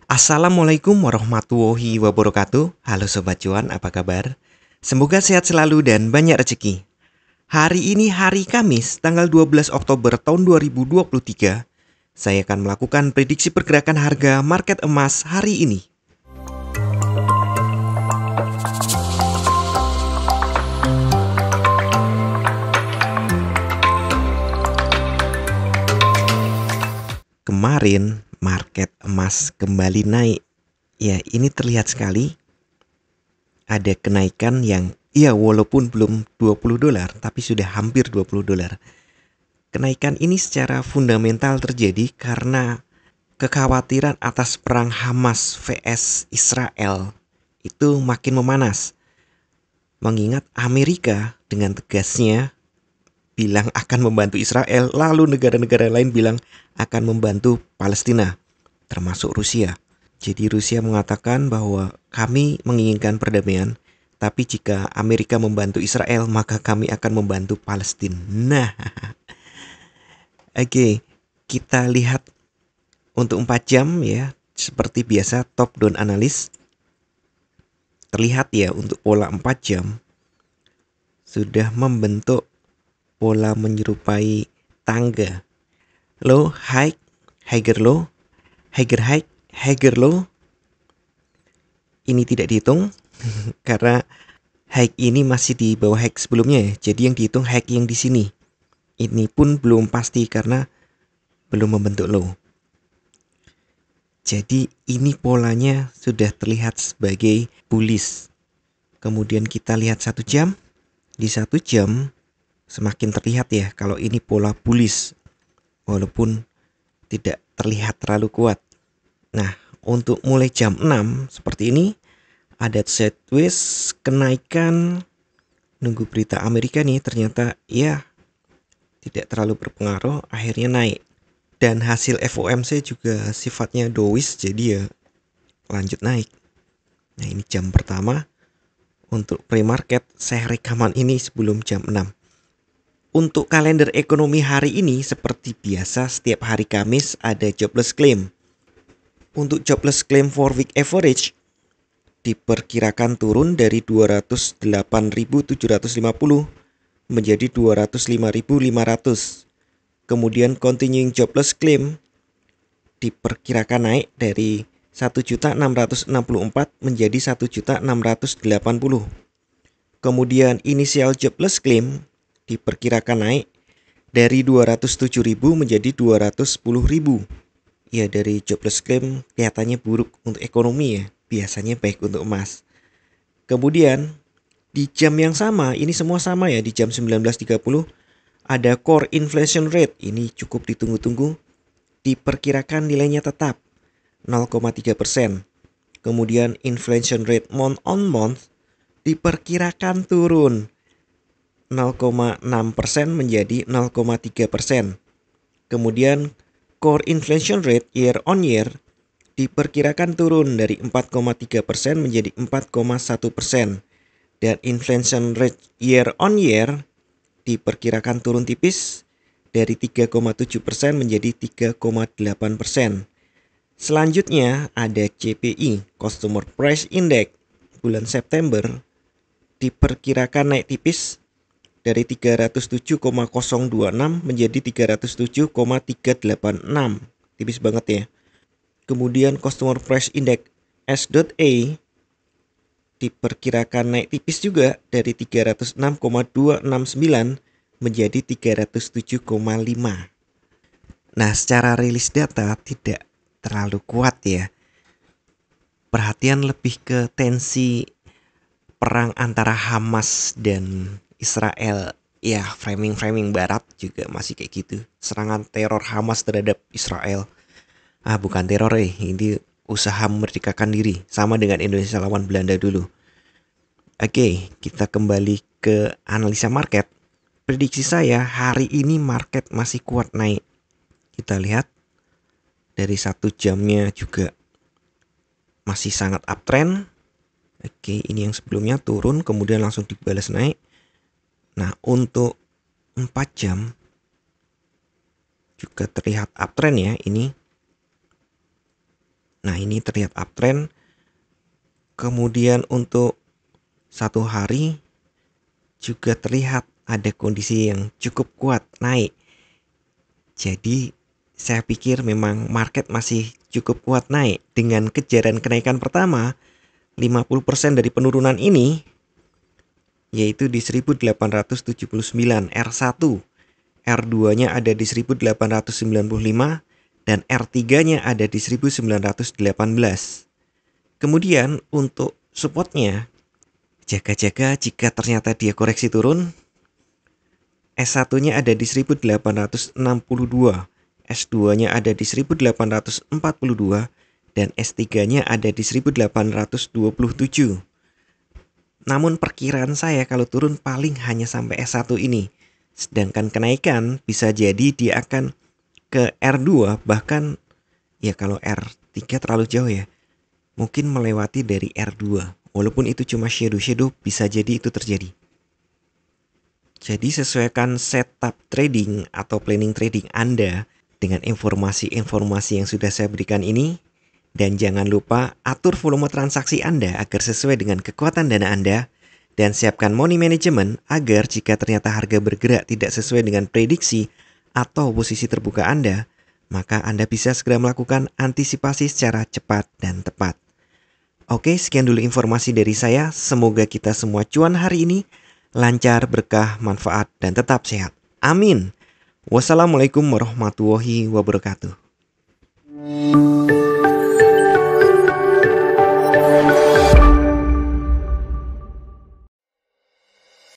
Assalamualaikum warahmatullahi wabarakatuh. Halo Sobat Cuan, apa kabar? Semoga sehat selalu dan banyak rezeki. Hari ini hari Kamis, tanggal 12 Oktober tahun 2023. Saya akan melakukan prediksi pergerakan harga market emas hari ini. Kemarin market emas kembali naik. Ya, ini terlihat sekali ada kenaikan yang walaupun belum 20 dolar tapi sudah hampir 20 dolar. Kenaikan ini secara fundamental terjadi karena kekhawatiran atas perang Hamas vs Israel itu makin memanas. Mengingat Amerika dengan tegasnya bilang akan membantu Israel, lalu negara-negara lain bilang akan membantu Palestina, termasuk Rusia. Jadi Rusia mengatakan bahwa kami menginginkan perdamaian, tapi jika Amerika membantu Israel, maka kami akan membantu Palestina. Nah, oke, kita lihat untuk 4 jam ya, seperti biasa top down analis. Terlihat ya untuk pola 4 jam sudah membentuk pola menyerupai tangga. Low, high, higher low, higher high, higher low. Ini tidak dihitung karena high ini masih di bawah high sebelumnya ya. Jadi yang dihitung high yang di sini. Ini pun belum pasti karena belum membentuk low. Jadi ini polanya sudah terlihat sebagai bullish. Kemudian kita lihat 1 jam. Di 1 jam semakin terlihat ya kalau ini pola bullish walaupun tidak terlihat terlalu kuat. Nah, untuk mulai jam 6 seperti ini ada sideways kenaikan, nunggu berita Amerika nih, ternyata ya tidak terlalu berpengaruh, akhirnya naik. Dan hasil FOMC juga sifatnya dovish, jadi ya lanjut naik. Nah, ini jam pertama. Untuk pre-market saya rekaman ini sebelum jam 6. Untuk kalender ekonomi hari ini seperti biasa setiap hari Kamis ada jobless claim. Untuk jobless claim for week average diperkirakan turun dari 208.750 menjadi 205.500. Kemudian continuing jobless claim diperkirakan naik dari 1.664 menjadi 1.680. Kemudian initial jobless claim diperkirakan naik dari 207.000 menjadi 210.000. Ya, dari jobless claim kelihatannya buruk untuk ekonomi ya, biasanya baik untuk emas. Kemudian di jam yang sama, ini semua sama ya, di jam 19.30 ada core inflation rate. Ini cukup ditunggu-tunggu, diperkirakan nilainya tetap 0,3%. Kemudian inflation rate month on month diperkirakan turun 0,6% menjadi 0,3%. Kemudian core inflation rate year on year diperkirakan turun dari 4,3% menjadi 4,1%. Dan inflation rate year on year diperkirakan turun tipis dari 3,7% menjadi 3,8%. Selanjutnya ada CPI, Consumer Price Index bulan September, diperkirakan naik tipis dari 307,026 menjadi 307,386. Tipis banget ya. Kemudian Consumer Price Index S.A diperkirakan naik tipis juga dari 306,269 menjadi 307,5. Nah, secara rilis data tidak terlalu kuat ya. Perhatian lebih ke tensi perang antara Hamas dan Israel. Ya, framing barat juga masih kayak gitu. Serangan teror Hamas terhadap Israel. Bukan teror ini usaha memerdekakan diri, sama dengan Indonesia lawan Belanda dulu. Oke, kita kembali ke analisa market. Prediksi saya hari ini market masih kuat naik. Kita lihat dari 1 jamnya juga masih sangat uptrend. Oke, ini yang sebelumnya turun kemudian langsung dibalas naik. Nah, untuk 4 jam juga terlihat uptrend ya ini. Nah, ini terlihat uptrend. Kemudian untuk satu hari juga terlihat ada kondisi yang cukup kuat naik. Jadi saya pikir memang market masih cukup kuat naik. Dengan kejaran kenaikan pertama 50% dari penurunan ini, yaitu di 1879 R1. R2-nya ada di 1895 dan R3-nya ada di 1918. Kemudian untuk supportnya, jaga-jaga jika ternyata dia koreksi turun. S1-nya ada di 1862, S2-nya ada di 1842, dan S3-nya ada di 1827. Namun perkiraan saya kalau turun paling hanya sampai S1 ini. Sedangkan kenaikan bisa jadi dia akan ke R2, bahkan ya kalau R3 terlalu jauh ya, mungkin melewati dari R2. Walaupun itu cuma shadow, bisa jadi itu terjadi. Jadi sesuaikan setup trading atau planning trading Anda dengan informasi-informasi yang sudah saya berikan ini. Dan jangan lupa atur volume transaksi Anda agar sesuai dengan kekuatan dana Anda. Dan siapkan money management agar jika ternyata harga bergerak tidak sesuai dengan prediksi atau posisi terbuka Anda, maka Anda bisa segera melakukan antisipasi secara cepat dan tepat. Oke, sekian dulu informasi dari saya. Semoga kita semua cuan hari ini lancar, berkah, manfaat, dan tetap sehat. Amin. Wassalamualaikum warahmatullahi wabarakatuh.